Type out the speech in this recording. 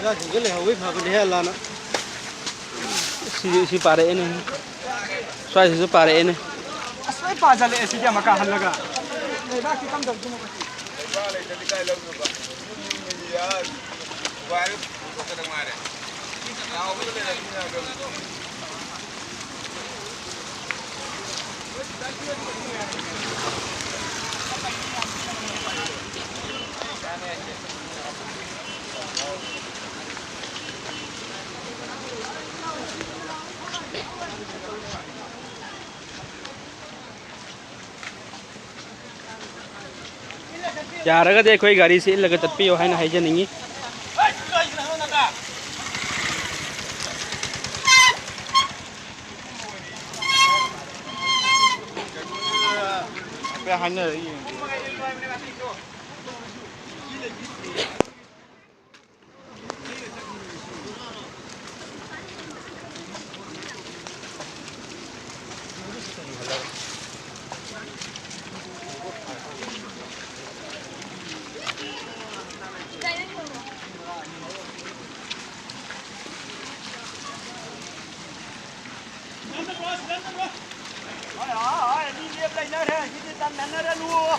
ra thì cái lèo với phà bên đây là nó si pare này xoay thì pare này xoay pa ra lệ si mà cả hẳn là cả này bác cái tâm đầu chung một यार देखो गाड़ी से लगे तत्पी है ना है नहीं đi liệp đây nữa thế, đi tắm nắng nữa luôn.